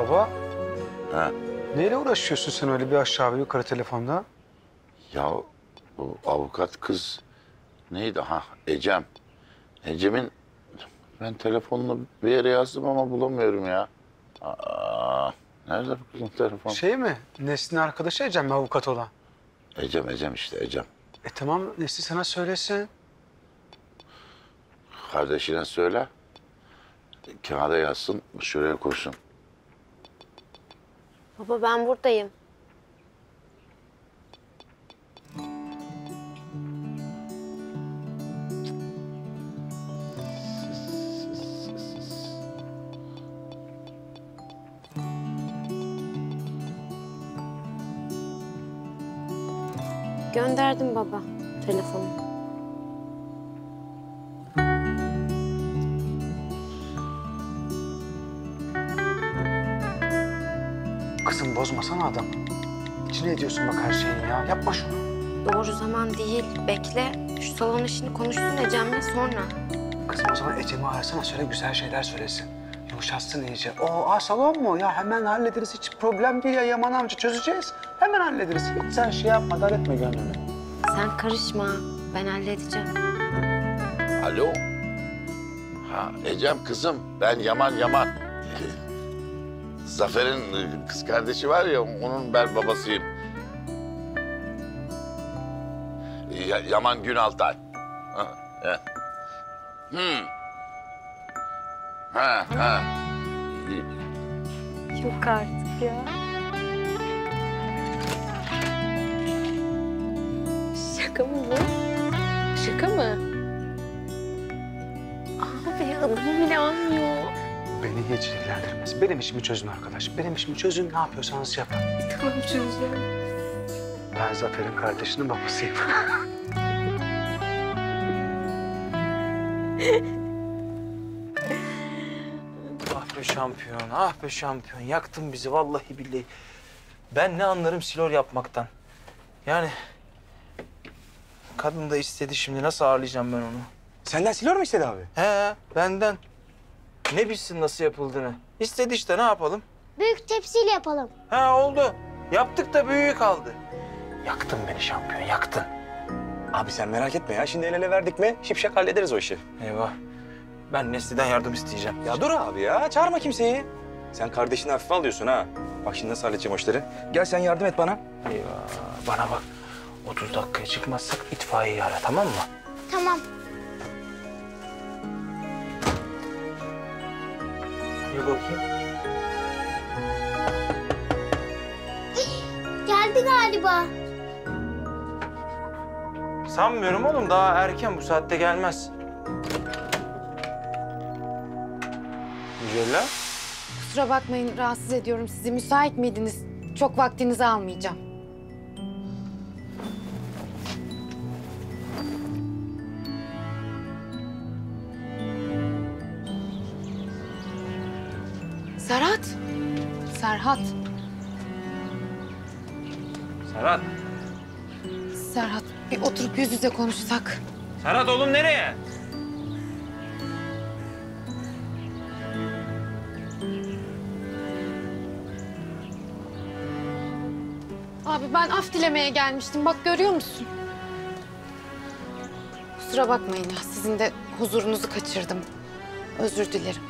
Baba, Ha. neyle uğraşıyorsun sen öyle bir aşağı yukarı telefonda? Ya bu avukat kız neydi? Ha, Ecem. Ecem'in ben telefonunu bir yere yazdım ama bulamıyorum ya. Aa, nerede bu kızın telefonu? Şey mi? Nesrin arkadaşı Ecem mi avukat olan? Ecem işte Ecem. Tamam Nesrin sana söylesin. Kardeşine söyle. Kağıda yazsın, şuraya koysun. Baba ben buradayım. Gönderdim baba telefonu. Kızım bozmasana adamı. İçine ediyorsun bak her şeyi ya. Yapma şunu. Doğru zaman değil. Bekle. Şu salon işini konuşsun Ecem'le sonra. Kızım o zaman Ecem'i arasana söyle güzel şeyler söylesin. Yumuşatsın iyice. Salon mu? Ya hemen hallederiz. Hiç problem değil ya Yaman amca çözeceğiz. Hemen hallederiz. Hiç sen şey yapma, dar etme gönlünü. Sen karışma. Ben halledeceğim. Alo. Ha, Ecem kızım, ben Yaman. Zafer'in kız kardeşi var ya, onun ben babasıyım. Yaman Günaltay. Ha, evet. Ha. Yok artık ya. Şaka mı bu? Şaka mı? Abi adımı bile almıyor. Beni hiç ilgilendirmez. Benim işimi çözün arkadaş. Benim işimi çözün. Ne yapıyorsanız yapın. Tamam çözeceğim. Ben Zafer'in kardeşinin babasıyım. Ah be şampiyon, ah be şampiyon. Yaktın bizi vallahi billahi. Ben ne anlarım silor yapmaktan. Yani kadın da istedi şimdi. Nasıl ağırlayacağım ben onu? Senden silor mu istedi abi? He, benden. Ne bilsin nasıl yapıldığını. İstedi işte, ne yapalım? Büyük tepsiyle yapalım. He, oldu. Yaptık da büyüğü kaldı. Yaktın beni şampiyon, yaktın. Abi sen merak etme ya. Şimdi el ele verdik mi şipşak hallederiz o işi. Eyvah. Ben Nesli'den yardım isteyeceğim. Ya dur abi ya. Çağırma kimseyi. Sen kardeşini hafife alıyorsun ha. Bak şimdi nasıl halledeceğim o işleri. Gel sen yardım et bana. Eyvah. Bana bak. 30 dakikaya çıkmazsak itfaiyeyi ara, tamam mı? Tamam. Bir bakayım. Geldi galiba. Sanmıyorum oğlum. Daha erken, bu saatte gelmez. Mücella. Kusura bakmayın, rahatsız ediyorum sizi. Müsait miydiniz? Çok vaktinizi almayacağım. Serhat. Serhat. Serhat. Serhat, bir oturup yüz yüze konuşsak. Serhat oğlum nereye? Abi ben af dilemeye gelmiştim. Bak görüyor musun? Kusura bakmayın ya. Sizin de huzurunuzu kaçırdım. Özür dilerim.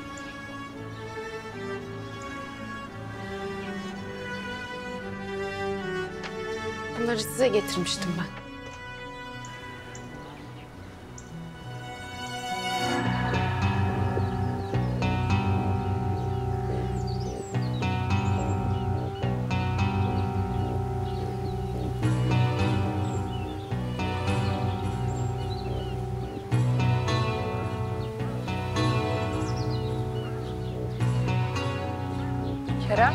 Bunları size getirmiştim ben. Kerem,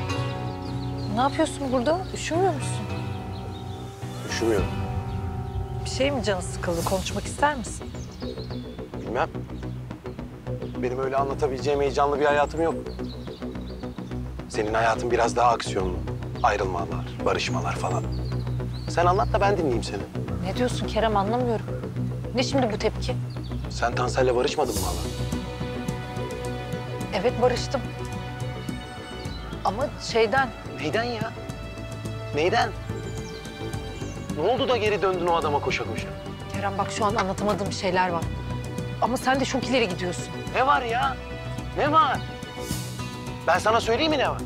ne yapıyorsun burada? Üşümüyor musun? Üşümüyorum. Bir şey mi canı sıkıldı? Konuşmak ister misin? Bilmem. Benim öyle anlatabileceğim heyecanlı bir hayatım yok. Senin hayatın biraz daha aksiyonlu. Ayrılmalar, barışmalar falan. Sen anlat da ben dinleyeyim seni. Ne diyorsun Kerem, anlamıyorum. Ne şimdi bu tepki? Sen Tansel'le barışmadın mı hala? Evet, barıştım. Ama şeyden... Neyden ya? Neyden? Ne oldu da geri döndün o adama koşa koşa? Kerem bak şu an anlatamadığım şeyler var. Ama sen de çok ileri gidiyorsun. Ne var ya? Ne var? Ben sana söyleyeyim mi ne var?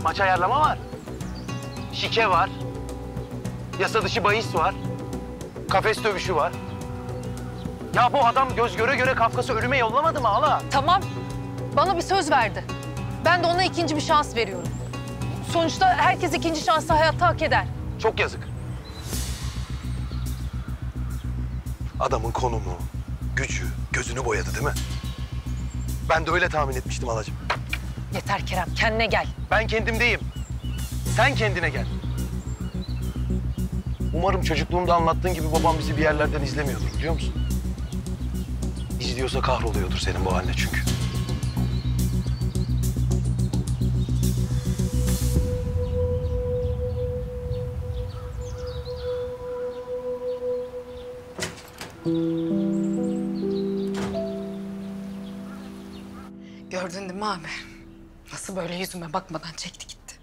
Maç ayarlama var. Şike var. Yasa dışı bahis var. Kafes dövüşü var. Ya bu adam göz göre göre Kafkas'ı ölüme yollamadı mı hala? Tamam. Bana bir söz verdi. Ben de ona ikinci bir şans veriyorum. Sonuçta herkes ikinci şansı hayatta hak eder. Çok yazık. Adamın konumu, gücü, gözünü boyadı değil mi? Ben de öyle tahmin etmiştim halacığım. Yeter Kerem, kendine gel. Ben kendimdeyim. Sen kendine gel. Umarım çocukluğumda anlattığın gibi babam bizi bir yerlerden izlemiyordur biliyor musun? İzliyorsa kahroluyordur senin bu haline çünkü. Gördün değil mi abi? Nasıl böyle yüzüme bakmadan çekti gitti.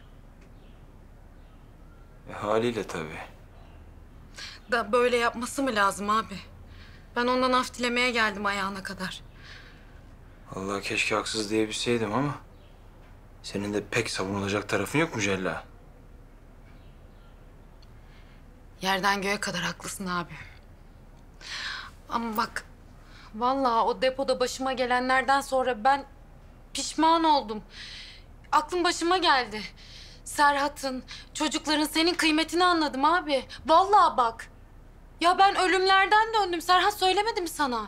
Haliyle tabii. Da böyle yapması mı lazım abi? Ben ondan af dilemeye geldim ayağına kadar. Vallahi keşke haksız diyebilseydim ama... senin de pek savunulacak tarafın yok mu Cella? Yerden göğe kadar haklısın abi. Ama bak, vallahi o depoda başıma gelenlerden sonra ben pişman oldum. Aklım başıma geldi. Serhat'ın, çocukların senin kıymetini anladım abi. Vallahi bak. Ya ben ölümlerden döndüm. Serhat söylemedi mi sana?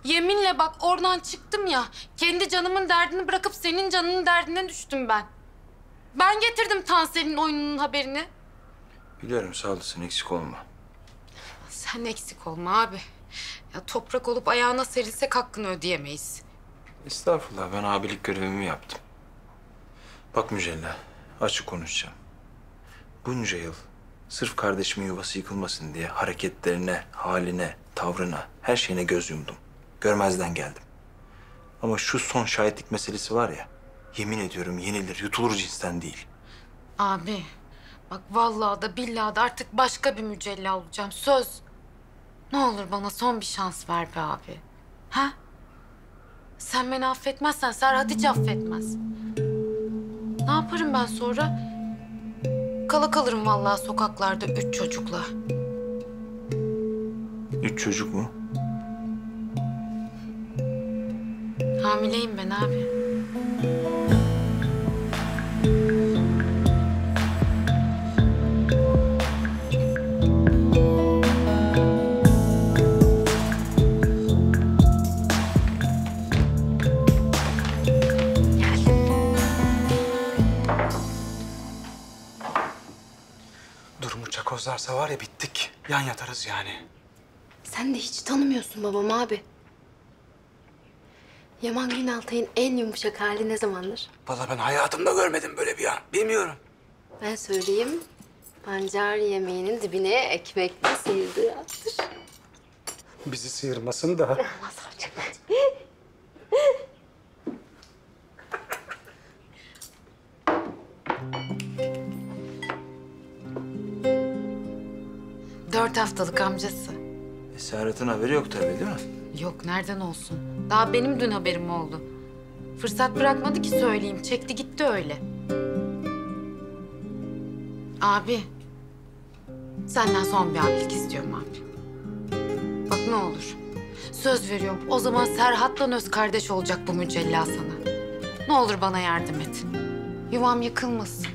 Yeminle bak oradan çıktım ya. Kendi canımın derdini bırakıp senin canının derdine düştüm ben. Ben getirdim Tansel'in oyununun haberini. Biliyorum sağ olasın, eksik olma. Sen eksik olma abi. Ya toprak olup ayağına serilsek hakkını ödeyemeyiz. Estağfurullah, ben abilik görevimi yaptım. Bak Mücella, açık konuşacağım. Bunca yıl sırf kardeşimin yuvası yıkılmasın diye hareketlerine, haline, tavrına, her şeyine göz yumdum. Görmezden geldim. Ama şu son şahitlik meselesi var ya, yemin ediyorum yenilir, yutulur cinsten değil. Abi bak vallahi da billahi da artık başka bir Mücella olacağım. Söz. Ne olur bana son bir şans ver be abi. Ha? Sen beni affetmezsen Serhat hiç affetmez. Ne yaparım ben sonra? Kala kalırım vallahi sokaklarda 3 çocukla. 3 çocuk mu? Hamileyim ben abi. Durumu çakozlarsa var ya bittik. Yan yatarız yani. Sen de hiç tanımıyorsun babam abi. Yaman Günaltay'ın en yumuşak hali ne zamandır? Vallahi ben hayatımda görmedim böyle bir an. Bilmiyorum. Ben söyleyeyim. Pancar yemeğinin dibine ekmekle sıyırdığı yaptır. Bizi sıyırmasın da. Dört haftalık amcası. Serhat'ın haberi yok tabii değil mi? Yok nereden olsun? Daha benim dün haberim oldu. Fırsat bırakmadı ki söyleyeyim. Çekti gitti öyle. Abi. Senden son bir abilik istiyorum abi. Bak ne olur. Söz veriyorum. O zaman Serhat'la öz kardeş olacak bu Mücella sana. Ne olur bana yardım et. Yuvam yıkılmasın.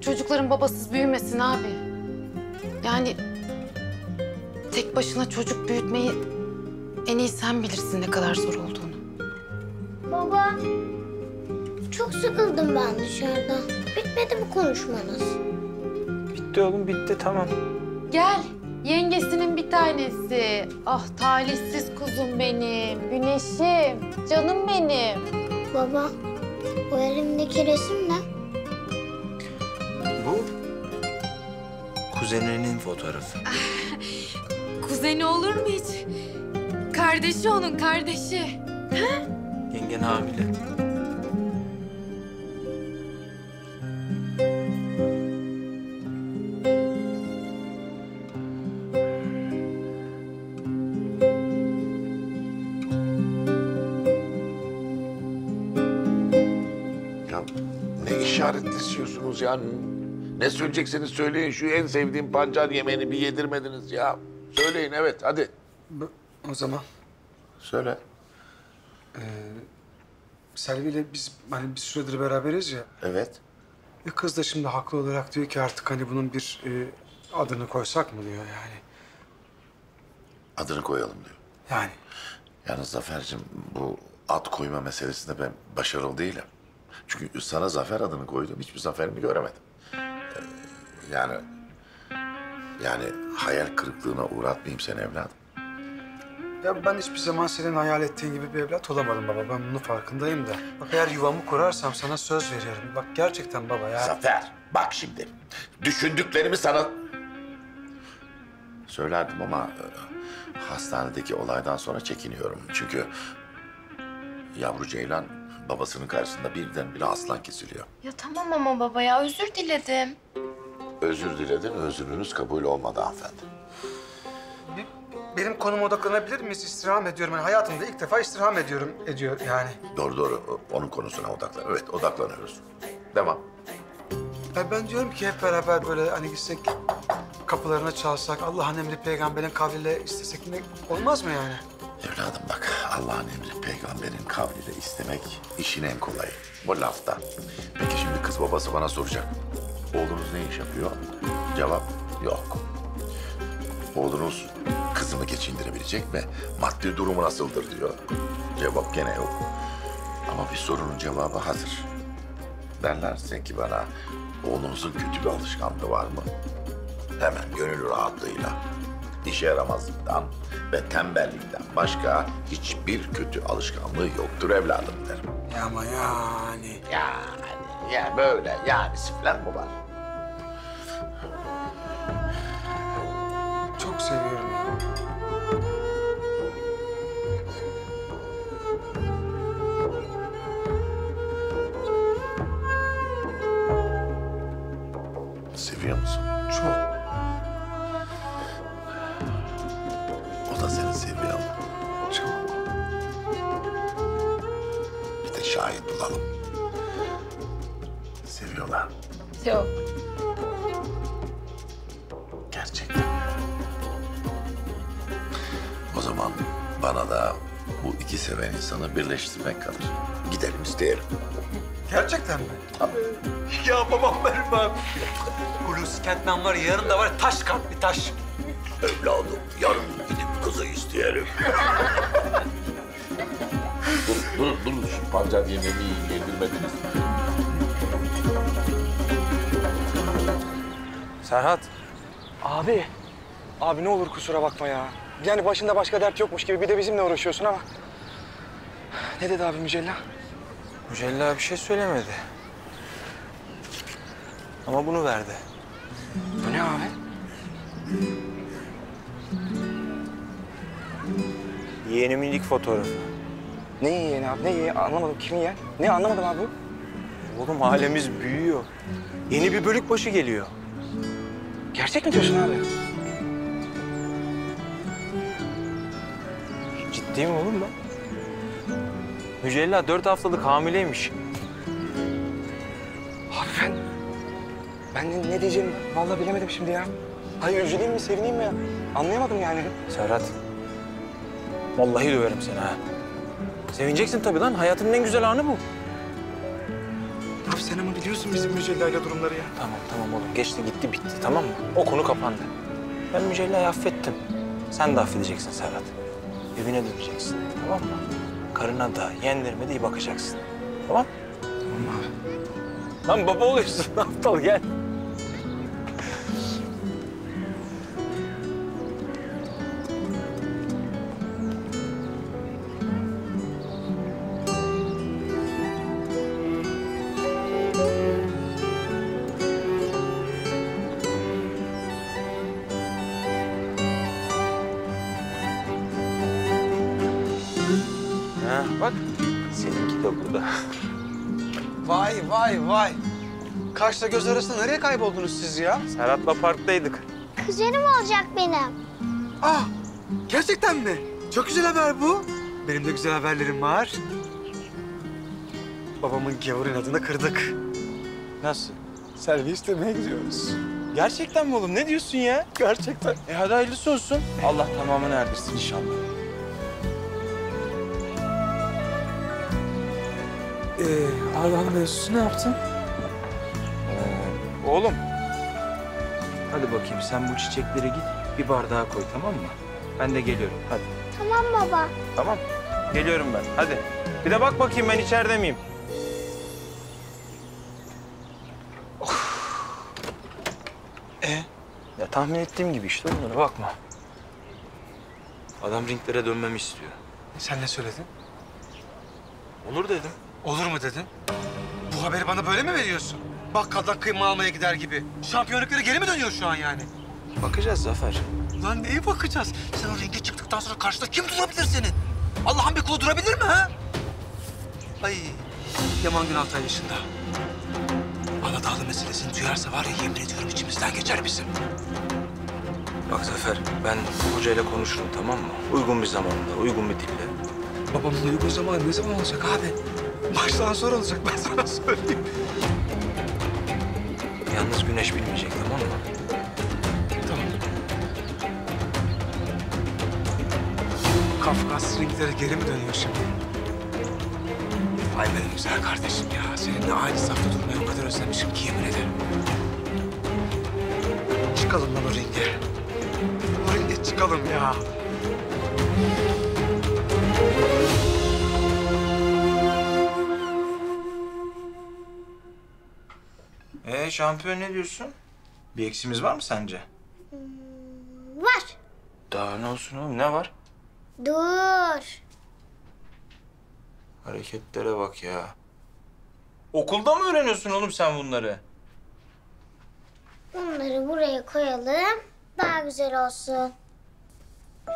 Çocukların babasız büyümesin abi. Yani tek başına çocuk büyütmeyi en iyi sen bilirsin ne kadar zor olduğunu. Baba, çok sıkıldım ben dışarıda. Bitmedi mi konuşmanız? Bitti oğlum, bitti, tamam. Gel. Yengesinin bir tanesi. Ah talihsiz kuzum benim. Güneşim. Canım benim. Baba, o elimdeki resim ne? Bu kuzeninin fotoğrafı. Kuzeni olur mu hiç? Kardeşi onun kardeşi. Yengen hamile. işaretlesiyorsunuz ya? Ne söyleyecekseniz söyleyin. Şu en sevdiğim pancar yemeğini bir yedirmediniz ya. Söyleyin, evet, hadi. O zaman Söyle. Selvi ile biz hani bir süredir beraberiz ya. Evet. Kız da şimdi haklı olarak diyor ki artık hani bunun bir adını koysak mı diyor yani. Adını koyalım diyor. Yani Yalnız Zafer'cim, bu ad koyma meselesinde ben başarılı değilim. Çünkü sana Zafer adını koydum, hiçbir zaferini göremedim. Yani hayal kırıklığına uğratmayayım seni evladım. ya ben hiçbir zaman senin hayal ettiğin gibi bir evlat olamadım baba. Ben bunun farkındayım da. Bak eğer yuvamı kurarsam sana söz veriyorum. Bak gerçekten baba ya. Zafer, bak şimdi. Düşündüklerimi sana söylerdim ama hastanedeki olaydan sonra çekiniyorum. Çünkü yavru Ceylan babasının karşısında birdenbire aslan kesiliyor. Ya tamam ama baba ya özür diledim. Özür diledim, özrünüz kabul olmadı hanımefendi. Benim konuma odaklanabilir miyiz? İstirham ediyorum. Yani hayatımda ilk defa istirham ediyor yani. Doğru, onun konusuna odaklan. Evet, odaklanıyoruz. Devam. Ya ben diyorum ki hep beraber böyle hani gitsek kapılarına çalsak, Allah'ın emri peygamberin kavliyle istesek yine olmaz mı yani? Evladım bak, Allah'ın emri peygamberin kavliyle istemek işin en kolayı. Bu lafta. Peki şimdi kız babası bana soracak. Oğlunuz ne iş yapıyor? Cevap yok. Oğlunuz kızımı geçindirebilecek mi? Maddi durumu nasıldır diyor. Cevap gene yok. Ama bir sorunun cevabı hazır. Derlerse ki bana, oğlunuzun kötü bir alışkanlığı var mı? Hemen gönül rahatlığıyla, işe yaramazlıktan ve tembellikten başka hiçbir kötü alışkanlığı yoktur evladım derim. Ya ama yani. Yani böyle yani falan mı var? Çok seviyorum ya. Seviyor musun? Çok. O da seni seviyor mu? Çok. Bir de şahit bulalım. Seviyorlar. Yok. Gerçekten. O zaman bana da bu iki seven insanı birleştirmek kalır. Gidelim isteyelim. Gerçekten mi? Ya babam benim ben. Hulusi Kentmen var ya, yarın da var ya, taş kalpli taş. Evladım, yarın gidip kızı isteyelim. Durun. Şu pancar yemeğini yedirmediniz. Serhat. Abi ne olur kusura bakma ya. Yani başında başka dert yokmuş gibi bir de bizimle uğraşıyorsun ama. Ne dedi abi Mücella? Mücella bir şey söylemedi. Ama bunu verdi. Bu ne abi? Yeğenimin ilk fotoğrafı. Ne yeğeni abi? Ne yeğeni? Anlamadım. Kimin yeğen? Ne anlamadım abi bu? Oğlum ailemiz büyüyor. Yeni bir bölük başı geliyor. Gerçek mi diyorsun abi? Ciddiyim oğlum ben. Mücella 4 haftalık hamileymiş. Abi ben ne diyeceğimi vallahi bilemedim şimdi ya. Hayır üzüleyim mi, sevineyim mi ya? Anlayamadım yani. Serhat. Vallahi döverim seni ha. Sevineceksin tabii lan. Hayatının en güzel anı bu. Abi sen ama biliyorsun bizim Mücella'yla durumları ya. Tamam oğlum. Geçti gitti bitti tamam mı? O konu kapandı. Ben Mücella'yı affettim. Sen de affedeceksin Serhat. Evine döneceksin tamam mı? Karına da yeğenlerime de iyi bakacaksın. Tamam? Tamam abi. Lan baba oluyorsun. Aptal gel. Ha, bak. Seninki de burada. Vay. Kaşla göz arasında nereye kayboldunuz siz ya? Serhat'la parktaydık. Kuzenim olacak benim. Ah, gerçekten mi? Çok güzel haber bu. Benim de güzel haberlerim var. Babamın gavurun adını kırdık. Nasıl? Selvi istemeye gidiyoruz. Gerçekten mi oğlum? Ne diyorsun ya? Gerçekten. Hadi hayırlısı olsun. Allah tamamını erdirsin inşallah. Ağlan mevzusu ne yaptın? Oğlum. Hadi bakayım sen bu çiçekleri git bir bardağa koy, tamam mı? Ben de geliyorum, hadi. Tamam baba. Tamam. Geliyorum ben, hadi. Bir de bak bakayım ben içeride miyim? Ya tahmin ettiğim gibi işte, onlara bakma. Adam ringlere dönmemi istiyor. Sen ne söyledin? Olur dedim. Olur mu dedin? Bu haberi bana böyle mi veriyorsun? Bakkaldan kıyma almaya gider gibi. Şampiyonluklara geri mi dönüyor şu an yani? Bakacağız Zafer. Lan neye bakacağız? Sen o ringe çıktıktan sonra karşıda kim durabilir senin? Allah'ın bir kulu durabilir mi ha? Ay Yaman Günaltay yaşında. Aladağlı meselesini duyarsa var ya, yemin ediyorum içimizden geçer bizim. Bak Zafer, ben hocayla konuşurum, tamam mı? Uygun bir zamanda, uygun bir dille. Babamın uygun zamanı ne zaman olacak abi? Maçtan sonra olacak, ben sana söyleyeyim. Yalnız Güneş bilmeyecek, tamam mı? Tamam. Kafkas ringlere geri mi dönüyor şimdi? Ay benim güzel kardeşim ya. Seninle aynı safta durmayı o kadar özlemişim ki yemin ederim. Çıkalım lan o ringe. O ringe çıkalım ya. Şampiyon ne diyorsun? Bir eksimiz var mı sence? Var. Daha ne olsun oğlum, ne var? Dur. Hareketlere bak ya. Okulda mı öğreniyorsun oğlum sen bunları? Bunları buraya koyalım. Daha güzel olsun.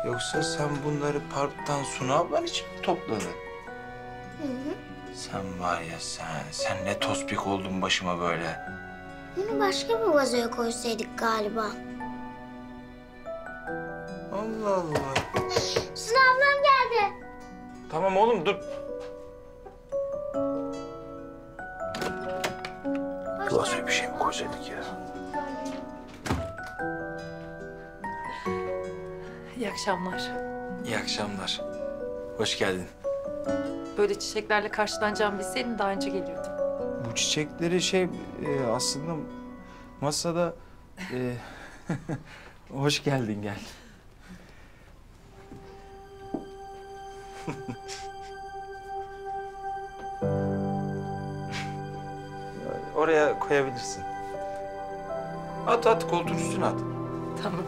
Yoksa sen bunları parktan Sunu ablan için mi topladın? Hı hı. Sen var ya sen ne tospik oldun başıma böyle. Bunu başka bir vazoya koysaydık galiba. Allah Allah. Sunu ablam geldi. Tamam oğlum dur. Vazoya bir şey mi koysaydık ya? İyi akşamlar. İyi akşamlar. Hoş geldin. Böyle çiçeklerle karşılanacağımı bilseydim daha önce gelirdim. Bu çiçekleri aslında masada... Hoş geldin, gel. Oraya koyabilirsin. At koltuğun üstüne at. Tamam.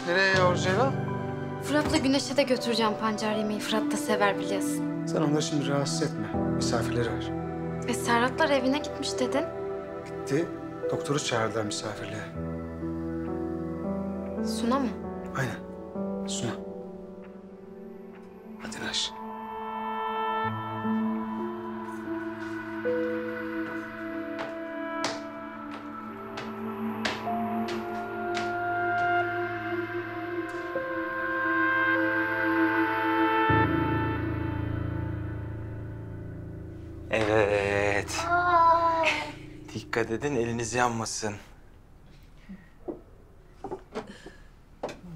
Nereye Orcela? Fırat'la Güneş'e de götüreceğim pancar yemeği. Fırat da sever biliyorsun. Sen onları şimdi rahatsız etme. Misafirleri var. Serhatlar evine gitmiş dedin. Gitti. Doktoru çağırdılar misafirliğe. Suna mı? Aynen. Suna. Hadi Naş. Evet. Aa, Dikkat edin, eliniz yanmasın.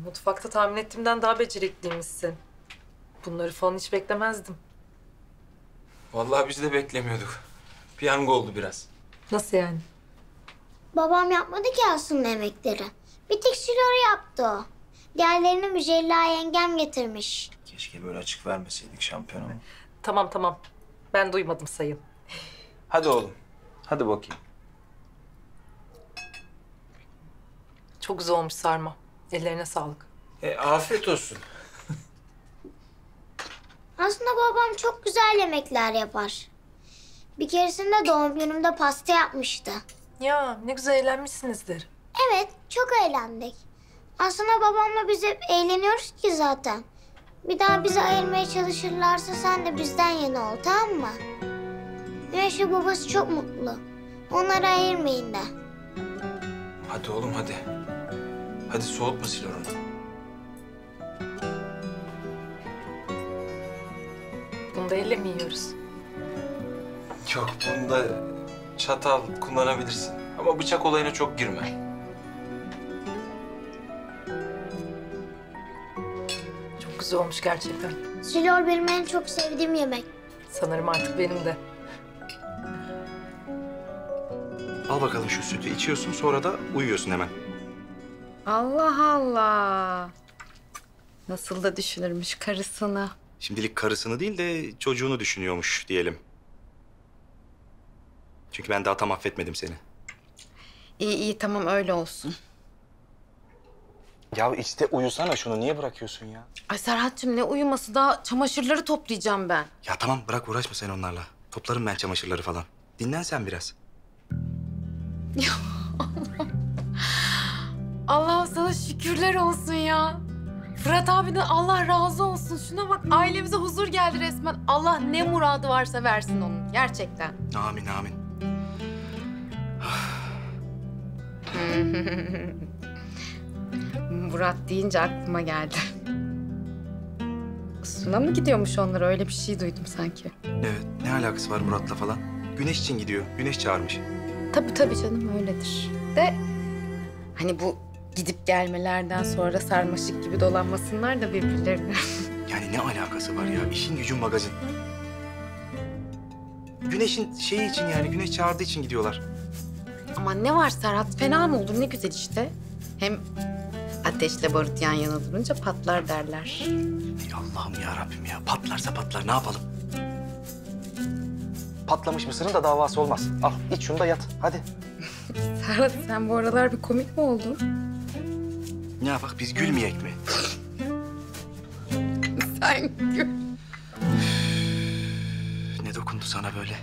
Mutfakta tahmin ettiğimden daha becerikliymişsin. Bunları falan hiç beklemezdim. Vallahi biz de beklemiyorduk. Piyango oldu biraz. Nasıl yani? babam yapmadı ki aslında yemekleri. Bir tek Silori yaptı o. Diğerlerini Mücella yengem getirmiş. Keşke böyle açık vermeseydik şampiyonu. Tamam. Ben duymadım sayın. Hadi oğlum, hadi bakayım. Çok güzel olmuş sarma. Ellerine sağlık. Afiyet olsun. Aslında babam çok güzel yemekler yapar. Bir keresinde doğum günümde pasta yapmıştı. Ya ne güzel eğlenmişsinizdir. Evet, çok eğlendik. Aslında babamla biz hep eğleniyoruz ki zaten. Bir daha bizi ayırmaya çalışırlarsa sen de bizden yana ol, tamam mı? Güneş'le babası çok mutlu. Onları ayırmayın da. Hadi oğlum hadi. Hadi soğutma Silor'unu. Bunu da elle mi yiyoruz? Yok, bunda çatal kullanabilirsin. Ama bıçak olayına çok girme. Çok güzel olmuş gerçekten. Silor benim en çok sevdiğim yemek. Sanırım artık benim de. Al bakalım şu sütü içiyorsun sonra da uyuyorsun hemen. Allah Allah. Nasıl da düşünürmüş karısını. Şimdilik karısını değil de çocuğunu düşünüyormuş diyelim. Çünkü ben daha tam affetmedim seni. İyi iyi tamam öyle olsun. Ya işte uyusana şunu. Niye bırakıyorsun ya? Ay Serhat'cığım ne uyuması, daha çamaşırları toplayacağım ben. Ya tamam bırak uğraşma sen onlarla. Toplarım ben çamaşırları falan. Dinlen sen biraz. Allah sana şükürler olsun ya. Fırat abiden Allah razı olsun. Şuna bak, ailemize huzur geldi resmen. Allah ne muradı varsa versin onun gerçekten. Amin amin. Murat deyince aklıma geldi. Suna mı gidiyormuş onlara? Öyle bir şey duydum sanki. Evet ne alakası var Murat'la falan? Güneş için gidiyor. Güneş çağırmış. Tabii tabii canım öyledir. De hani bu gidip gelmelerden sonra sarmaşık gibi dolanmasınlar da birbirlerine. Yani ne alakası var ya? İşin gücün magazin. Güneş'in şeyi için yani Güneş çağırdığı için gidiyorlar. Aman ne var Serhat? Fena mı olur? Ne güzel işte. Hem ateşle barut yan yana durunca patlar derler. Ey Allah'ım ya Rabbim ya. Patlarsa patlar ne yapalım? Patlamış mısırın da davası olmaz. Al iç şunu da yat hadi. Serhat sen bu aralar bir komik mi oldun? Ne yapak biz gülmeyek mi? Sen gül. Ne dokundu sana böyle?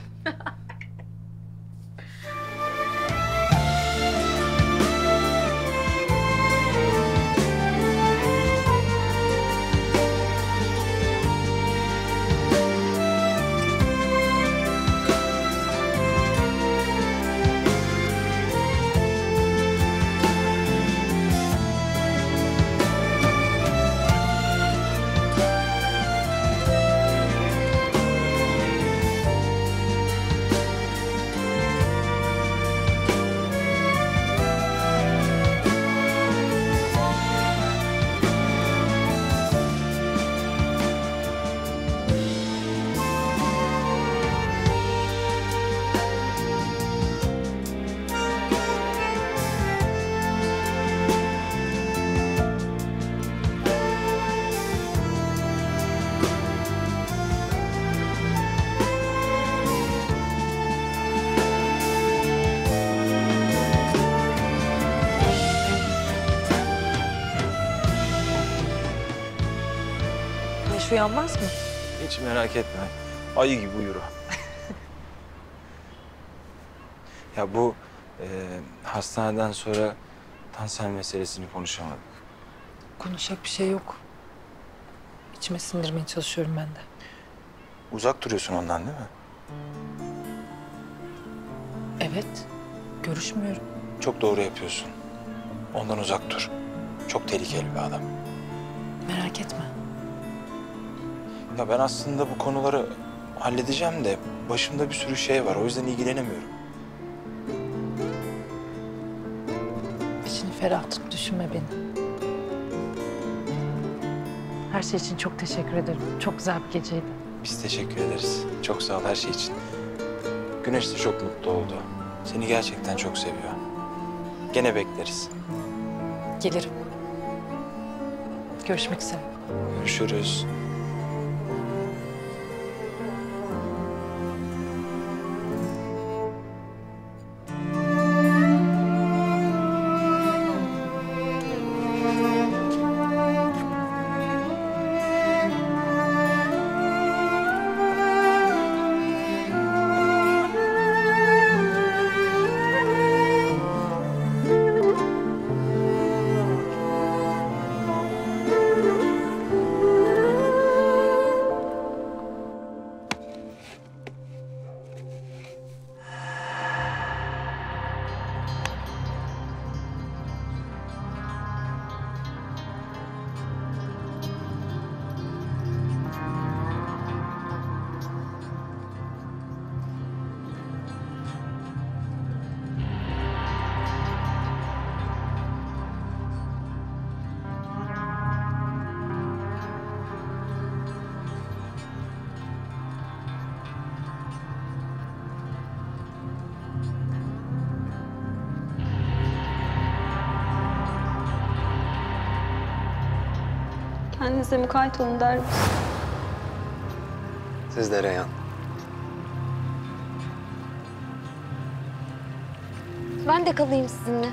Güneş uyanmaz mı? Hiç merak etme. Ayı gibi uyur o. Ya bu hastaneden sonra Tansel meselesini konuşamadık. Konuşacak bir şey yok. İçime sindirmeye çalışıyorum ben de. Uzak duruyorsun ondan değil mi? Evet. Görüşmüyorum. Çok doğru yapıyorsun. Ondan uzak dur. Çok tehlikeli bir adam. Merak etme. Ya ben aslında bu konuları halledeceğim de başımda bir sürü şey var. O yüzden ilgilenemiyorum. İçini ferah tut, düşünme beni. Her şey için çok teşekkür ederim. Çok güzel bir geceydi. Biz teşekkür ederiz. Çok sağ ol her şey için. Güneş de çok mutlu oldu. Seni gerçekten çok seviyor. Gene bekleriz. Gelirim. Görüşmek üzere. Görüşürüz. Kendinize mukayyet olun Derviş. Siz de Reyhan. Ben de kalayım sizinle.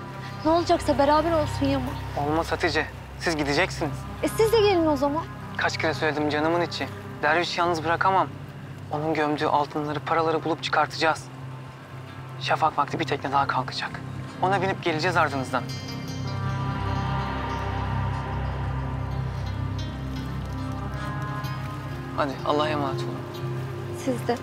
Ne olacaksa beraber olsun Yaman. Olmaz Hatice. Siz gideceksiniz. Siz de gelin o zaman. Kaç kere söyledim canımın içi. Derviş yalnız bırakamam. Onun gömdüğü altınları, paraları bulup çıkartacağız. Şafak vakti bir tekne daha kalkacak. Ona binip geleceğiz ardınızdan. Hadi Allah'a emanet olun. Siz de.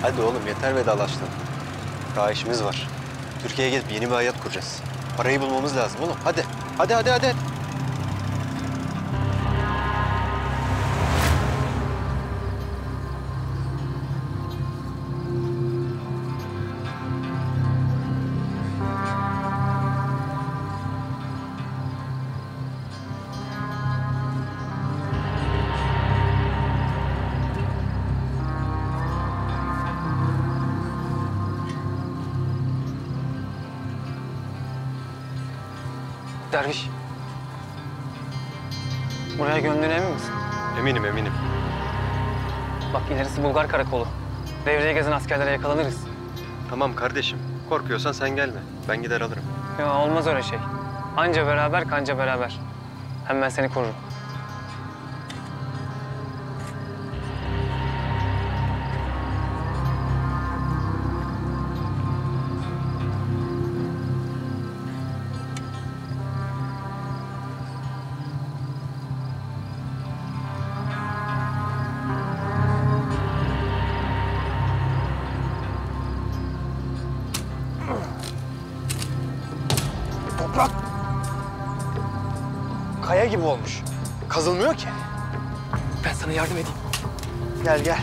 Hadi oğlum yeter vedalaştın. Daha işimiz var. Türkiye'ye gidip yeni bir hayat kuracağız. Parayı bulmamız lazım oğlum. Hadi. Hadi. Derviş. Buraya gömdüğüne emin misin? Eminim. Bak ilerisi Bulgar karakolu. Devreye gezen askerlere yakalanırız. Tamam kardeşim. Korkuyorsan sen gelme. Ben gider alırım. Ya olmaz öyle şey. Anca beraber kanca beraber. Hem ben seni korurum. Toprak! Kaya gibi olmuş. Kazılmıyor ki. Ben sana yardım edeyim. Gel.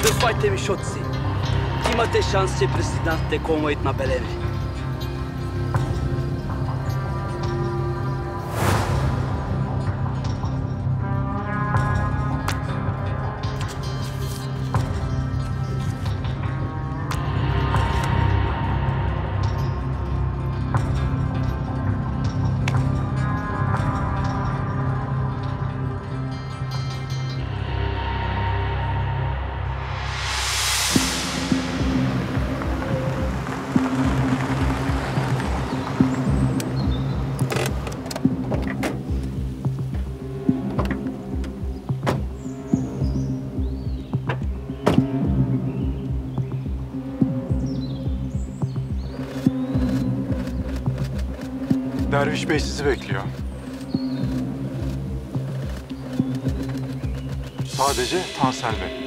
Despite mi shotsi, imate šanse presidente como it na belemi. Derviş Bey sizi bekliyor. Sadece Tansel Bey.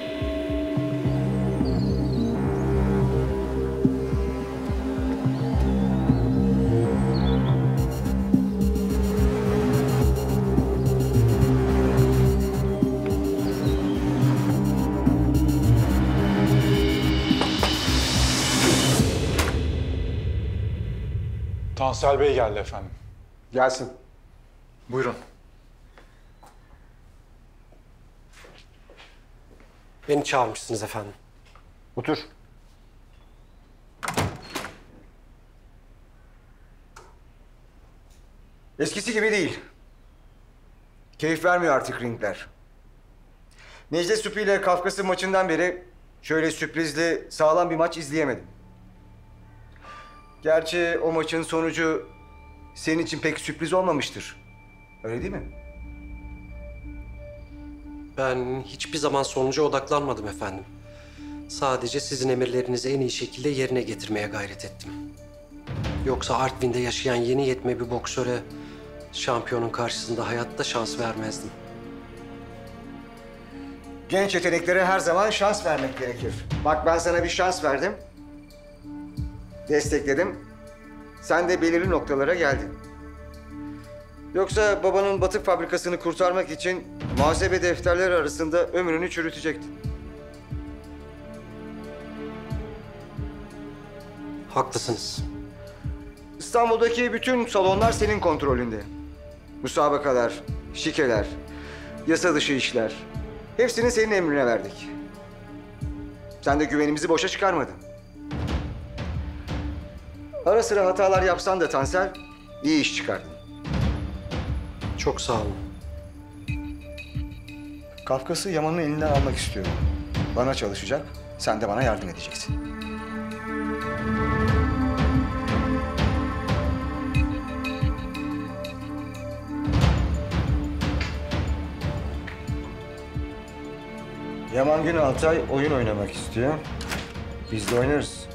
Tansel Bey geldi efendim. Gelsin. Buyurun. Beni çağırmışsınız efendim. Otur. Eskisi gibi değil. Keyif vermiyor artık ringler. Necdet Supi ile Kafkas'ın maçından beri şöyle sürprizli, sağlam bir maç izleyemedim. Gerçi o maçın sonucu senin için pek sürpriz olmamıştır. Öyle değil mi? Ben hiçbir zaman sonuca odaklanmadım efendim. Sadece sizin emirlerinizi en iyi şekilde yerine getirmeye gayret ettim. Yoksa Artvin'de yaşayan yeni yetme bir boksöre şampiyonun karşısında hayatta şans vermezdim. Genç yeteneklere her zaman şans vermek gerekir. Bak ben sana bir şans verdim. Destekledim. Sen de belirli noktalara geldin. Yoksa babanın batık fabrikasını kurtarmak için muhasebe defterleri arasında ömrünü çürütecektin. Haklısınız. İstanbul'daki bütün salonlar senin kontrolünde. Müsabakalar, şikeler, yasa dışı işler. Hepsini senin emrine verdik. Sen de güvenimizi boşa çıkarmadın. Ara sıra hatalar yapsan da Tansel, iyi iş çıkardın. Çok sağ olun. Kafkas'ı Yaman'ın elinden almak istiyorum. Bana çalışacak, sen de bana yardım edeceksin. Yaman Gün Altay oyun oynamak istiyor. Biz de oynarız.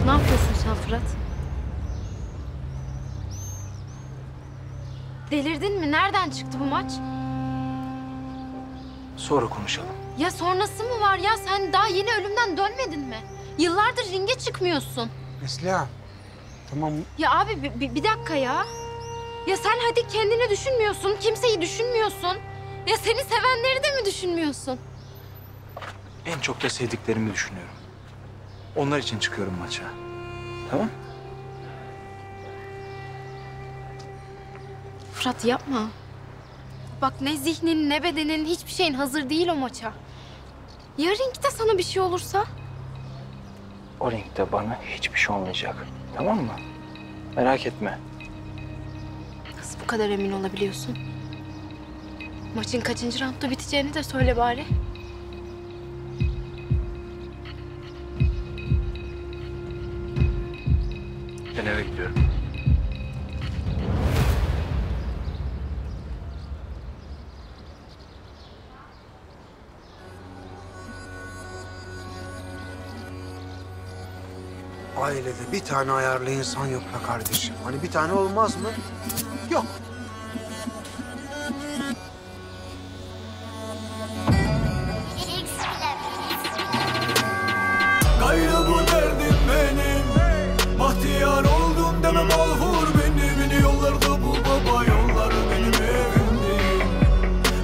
Ne yapıyorsun sen Fırat? Delirdin mi? Nereden çıktı bu maç? Sonra konuşalım. Ya sonrası mı var ya? Sen daha yeni ölümden dönmedin mi? Yıllardır ringe çıkmıyorsun. Neslihan, tamam. Ya abi bir dakika ya. Ya sen hadi kendini düşünmüyorsun, kimseyi düşünmüyorsun. Ya seni sevenleri de mi düşünmüyorsun? En çok da sevdiklerimi düşünüyorum. Onlar için çıkıyorum maça. Tamam? Fırat yapma. Bak ne zihnin ne bedenin hiçbir şeyin hazır değil o maça. Ya ringde sana bir şey olursa? O ringde bana hiçbir şey olmayacak. Tamam mı? Merak etme. Nasıl bu kadar emin olabiliyorsun? Maçın kaçıncı roundda biteceğini de söyle bari. Ben eve gidiyorum. Ailede bir tane ayarlı insan yok be kardeşim. Hani bir tane olmaz mı? Yok. Gayrı bu derdim benim. Bahtiyar oldum demem alhur beni yollarda bu baba yolları benim evimdi.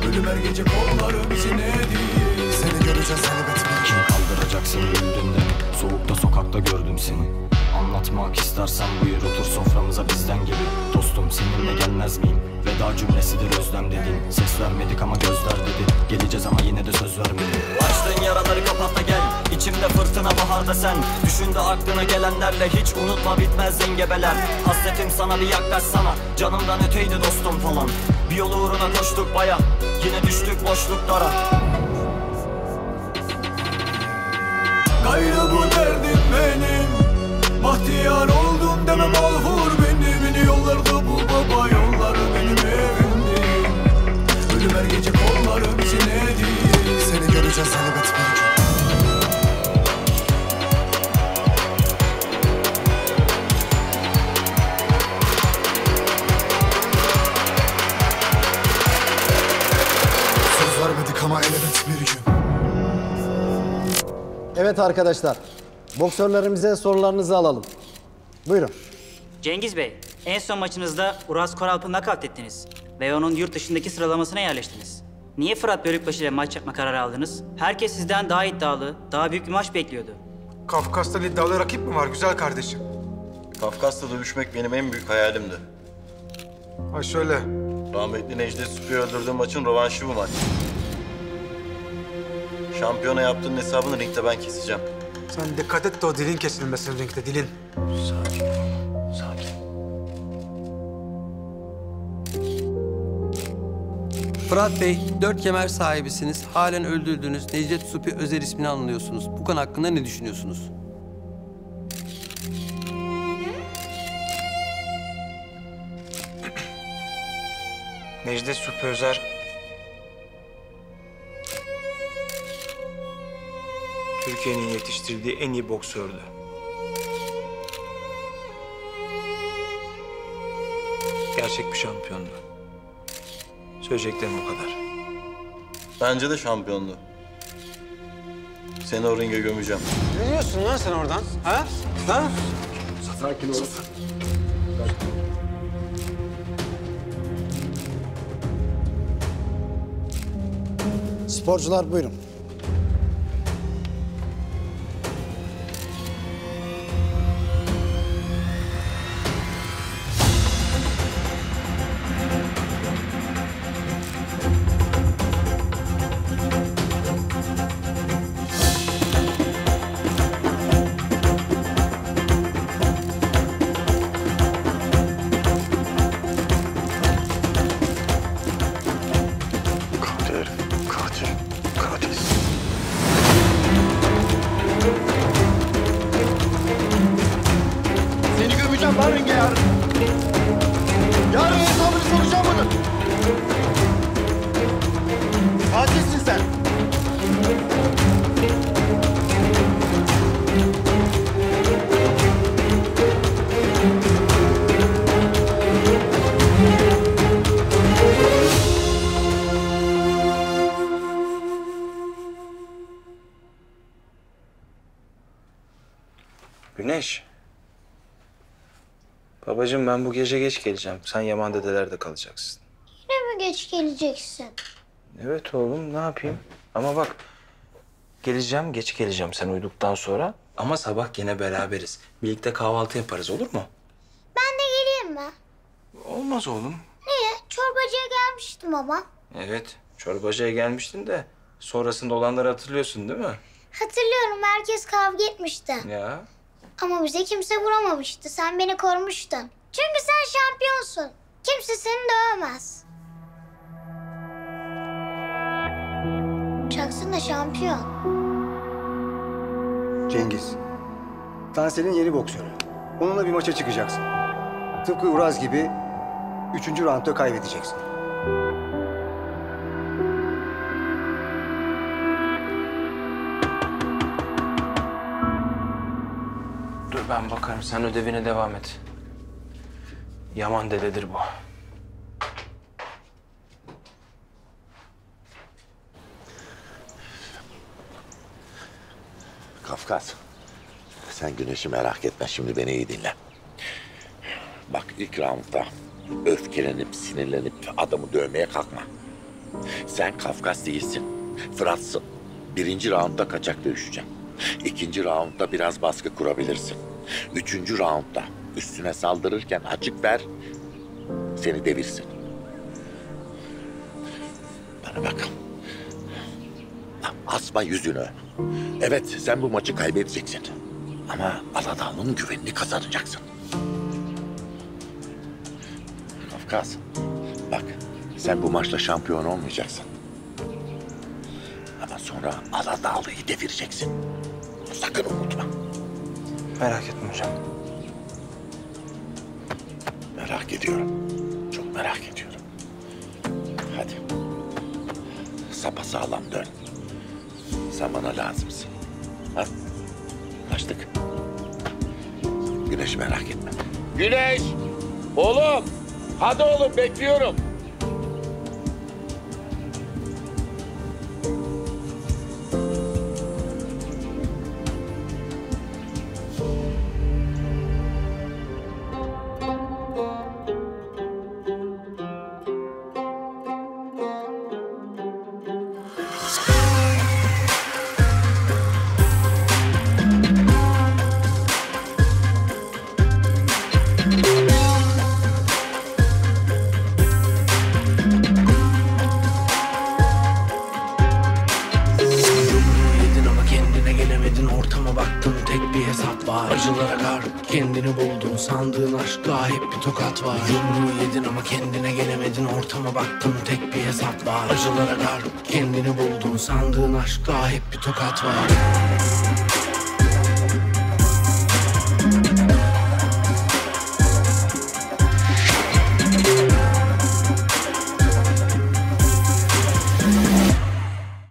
Ölüm her gece kollarım içine değil. Seni göreceğiz elbet bir. Kim kaldıracaksın güldüğünde? Soğukta sokakta gördüm seni. Anlatmak istersen buyur otur soframıza bizden gibi. Dostum seninle gelmez miyim? Veda cümlesidir özlem dedin. Ses vermedik ama gözler dedi. Geleceğiz ama yine de söz vermedi. Açtığın yaraları kapat da gel. İçimde fırtına baharda sen. Düşünde aklına gelenlerle hiç unutma bitmez zengebeler. Hasretim sana bir yaklaşsana. Canımdan öteydi dostum falan. Bir yol uğruna koştuk baya. Yine düştük boşluklara. gayrı bu derdim benim. Bahtiyar oldum demem alvur beni. Beni yollarda bu baba yolları benim evimdi. Ölüm her gece kolları bizi ne değil. Seni göreceğiz elbet bir gün. Söz vermedik ama elbet bir gün. Evet arkadaşlar, boksörlerimize sorularınızı alalım. Buyurun. Cengiz Bey, en son maçınızda Uras Koralp'ı nakavt ettiniz ve onun yurt dışındaki sıralamasına yerleştiniz. Niye Fırat Bölükbaşı ile maç yapma kararı aldınız? Herkes sizden daha iddialı, daha büyük bir maç bekliyordu. Kafkas'ta iddialı rakip mi var güzel kardeşim? Kafkas'ta dövüşmek benim en büyük hayalimdi. Ha şöyle. Rahmetli Necdet Süpü'yü öldürdüğüm maçın rövanşı bu maç. Şampiyona yaptığın hesabını ringde ben keseceğim. Sen dikkat et de o dilin kesilmesin ringde, dilin. Sakin, sakin. Fırat Bey, 4 kemer sahibisiniz. Halen öldürdüğünüz Necdet Supi Özer ismini anlıyorsunuz. Bu konu hakkında ne düşünüyorsunuz? Necdet Supi Özer Türkiye'nin yetiştirdiği en iyi boksördü. Gerçek bir şampiyondu. Söyleyeceklerim o kadar. Bence de şampiyondu. Seni o ringe gömeceğim. Ne diyorsun lan sen oradan? Ha? Ha? Sakin ol. Sporcular buyurun. Seni gömeceğim lan ringe yarın. Yarın hesabını soracağım bunu. Katilsin sen. Güneş. Babacığım ben bu gece geç geleceğim. Sen Yaman dedelerde kalacaksın. Yine mi geç geleceksin? Evet oğlum ne yapayım? Ama bak geleceğim, geç geleceğim sen uyuduktan sonra. Ama sabah yine beraberiz. Birlikte kahvaltı yaparız olur mu? Ben de geleyim mi? Olmaz oğlum. Niye? Çorbacıya gelmiştim ama. Evet çorbacıya gelmiştin de sonrasında olanları hatırlıyorsun değil mi? Hatırlıyorum, herkes kavga etmişti. Ya. Ama bize kimse vuramamıştı. Sen beni korumuştun. Çünkü sen şampiyonsun. Kimse seni dövemez. Çaksana şampiyon. Cengiz. Tansel'in yeni boksörü. Onunla bir maça çıkacaksın. Tıpkı Uraz gibi 3. roundda kaybedeceksin. Dur ben bakarım sen ödevine devam et. Yaman dededir bu. Kafkas, sen Güneş'i merak etme. Şimdi beni iyi dinle. Bak ilk roundda öfkelenip, sinirlenip adamı dövmeye kalkma. Sen Kafkas değilsin, Fırat'sın. 1. roundda kaçak dövüşeceğim. 2. roundda biraz baskı kurabilirsin. 3. roundda üstüne saldırırken açık ver, seni devirsin. Bana bak. Asma yüzünü. Evet, sen bu maçı kaybedeceksin. Ama Aladağlı'nın güvenini kazanacaksın. Kafkas, bak sen bu maçla şampiyon olmayacaksın. Ama sonra Aladağlı'yı devireceksin. sakın unutma. Merak etme hocam. Merak ediyorum. Çok merak ediyorum. Hadi. Sapasağlam dön. Sen bana lazımsın. Ha? Anlaştık. Güneş merak etme. Güneş! Oğlum! Hadi oğlum bekliyorum. Acılara garip kendini buldun, sandığın aşkta hep bir tokat var. Yumruğu yedin ama kendine gelemedin, ortama baktın tek bir hesap var. Acılara garip kendini buldun, sandığın aşkta hep bir tokat var.